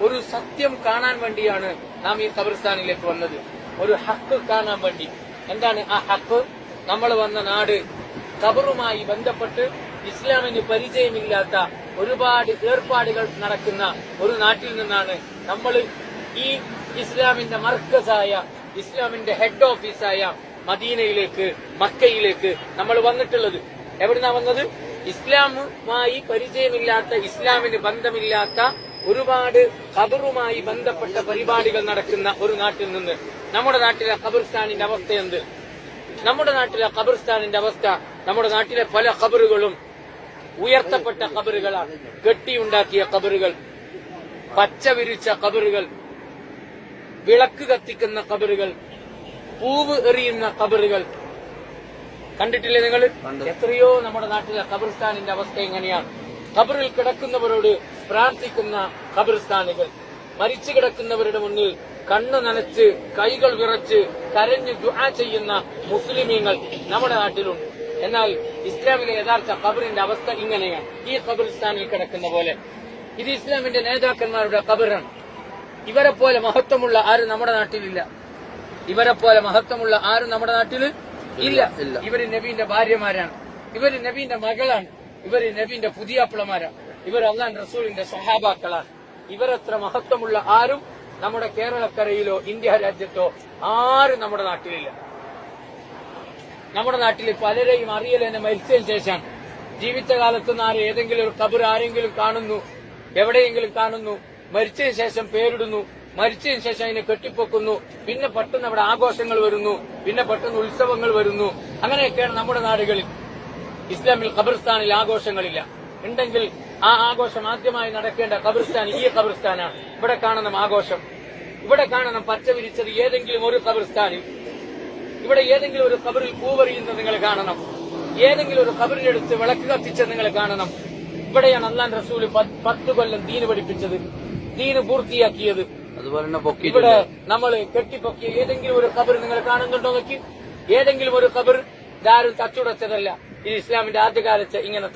ഒരു സത്യം കാണാൻ വേണ്ടിയാണ് നാം ഈ ഖബർസ്ഥാനിലേക്ക് വന്നത്. ഒരു ഹക്ക് കാണാൻ വേണ്ടി. എന്താണ് ആ ഹക്ക്? നമ്മൾ വന്ന നാട് ഖബറുമായി ബന്ധപ്പെട്ട് ഇസ്ലാമിന് പരിചയമില്ലാത്ത ഒരുപാട് ഏർപ്പാടുകൾ നടക്കുന്ന ഒരു നാട്ടിൽ നിന്നാണ് നമ്മൾ ഈ ഇസ്ലാമിന്റെ മർക്കസായ, ഇസ്ലാമിന്റെ ഹെഡ് ഓഫീസായ മദീനയിലേക്ക്, മക്കയിലേക്ക് നമ്മൾ വന്നിട്ടുള്ളത്. എവിടുന്നാ വന്നത്? ഇസ്ലാമുമായി പരിചയമില്ലാത്ത, ഇസ്ലാമിന് ബന്ധമില്ലാത്ത ഒരുപാട് ഖബറുമായി ബന്ധപ്പെട്ട പരിപാടികൾ നടക്കുന്ന ഒരു നാട്ടിൽ നിന്ന്. നമ്മുടെ നാട്ടിലെ ഖബർസ്ഥാനിന്റെ അവസ്ഥ എന്ത്? നമ്മുടെ നാട്ടിലെ ഖബർസ്ഥാനിന്റെ അവസ്ഥ, നമ്മുടെ നാട്ടിലെ പല ഖബറുകളും ഉയർത്തപ്പെട്ട ഖബറുകളാണ്. കെട്ടിയുണ്ടാക്കിയ ഖബറുകൾ, പച്ച വിരിച്ച ഖബറുകൾ, വിളക്ക് കത്തിക്കുന്ന ഖബറുകൾ, പൂവ് എറിയുന്ന ഖബറുകൾ. കണ്ടിട്ടില്ലേ നിങ്ങൾ? എത്രയോ നമ്മുടെ നാട്ടിലെ ഖബർസ്ഥാനിന്റെ അവസ്ഥ എങ്ങനെയാണ്? ഖബറിൽ കിടക്കുന്നവരോട് പ്രാർത്ഥിക്കുന്ന ഖബർസ്ഥാനുകൾ, മരിച്ചു കിടക്കുന്നവരുടെ മുന്നിൽ കണ്ണു നനച്ച് കൈകൾ വിറച്ച് കരഞ്ഞ് ദുആ ചെയ്യുന്ന മുസ്ലിമീങ്ങൾ നമ്മുടെ നാട്ടിലുണ്ട്. എന്നാൽ ഇസ്ലാമിലെ യഥാർത്ഥ ഖബറിന്റെ അവസ്ഥ ഇങ്ങനെയാണ്. ഈ ഖബർസ്ഥാനിൽ കിടക്കുന്ന പോലെ. ഇത് ഇസ്ലാമിന്റെ നേതാക്കന്മാരുടെ ഖബറാണ്. ഇവരെ പോലെ മഹത്വമുള്ള ആരും നമ്മുടെ നാട്ടിലില്ല. ഇവരെ പോലെ മഹത്വമുള്ള ആരും നമ്മുടെ നാട്ടിൽ ഇല്ല. ഇവര് നബീന്റെ ഭാര്യമാരാണ്, ഇവര് നബീന്റെ മകളാണ്, ഇവര് നബീന്റെ പുതിയാപ്പിളമാരാണ്, ഇവർ അല്ലാഹുവിന്റെ റസൂലിന്റെ സ്വഹാബാക്കളാണ്. ഇവരത്ര മഹത്വമുള്ള ആരും നമ്മുടെ കേരളക്കരയിലോ ഇന്ത്യ രാജ്യത്തോ ആരും നമ്മുടെ നാട്ടിലില്ല. നമ്മുടെ നാട്ടിൽ പലരെയും അറിയലെന്നെ മരിച്ചതിന് ശേഷം ജീവിച്ച കാലത്തുനിന്ന് ഏതെങ്കിലും ഒരു ഖബർ ആരെങ്കിലും കാണുന്നു, എവിടെയെങ്കിലും കാണുന്നു, മരിച്ചതിന് ശേഷം പേരിടുന്നു, മരിച്ചതിന് ശേഷം അതിനെ കെട്ടിപ്പൊക്കുന്നു, പിന്നെ പെട്ടെന്ന് അവിടെ ആഘോഷങ്ങൾ വരുന്നു, പിന്നെ പെട്ടെന്ന് ഉത്സവങ്ങൾ വരുന്നു. അങ്ങനെയൊക്കെയാണ് നമ്മുടെ നാടുകളിൽ. ഇസ്ലാമിൽ ഖബർസ്ഥാനിൽ ആഘോഷങ്ങളില്ല. ഉണ്ടെങ്കിൽ ആ ആഘോഷം ആദ്യമായി നടക്കേണ്ട ഖബർസ്ഥാൻ ഈ ഖബർസ്ഥാനാണ്. ഇവിടെ കാണണം ആഘോഷം, ഇവിടെ കാണണം പച്ച വിരിച്ചത് ഏതെങ്കിലും ഒരു ഖബർസ്ഥാനിൽ. ഇവിടെ ഏതെങ്കിലും ഒരു ഖബറിൽ പൂവറിയുന്നത് നിങ്ങൾ കാണണം, ഏതെങ്കിലും ഒരു ഖബറിനടുത്ത് വിളക്ക് കത്തിച്ചത് നിങ്ങൾ കാണണം. ഇവിടെയാണ് അല്ലാഹുവിന്റെ റസൂൽ 10 കൊല്ലം ദീന് പഠിപ്പിച്ചത്, ദീന് പൂർത്തിയാക്കിയത്. അതുപോലെ ഇവിടെ നമ്മൾ കെട്ടിപ്പൊക്കിയ ഏതെങ്കിലും ഒരു ഖബർ നിങ്ങൾ കാണുന്നുണ്ടോ നോക്കി? ഏതെങ്കിലും ഒരു ഖബർ ഇതാരും തച്ചുടച്ചതല്ല. ഇത് ഇസ്ലാമിന്റെ ആദ്യകാലത്ത് ഇങ്ങനെ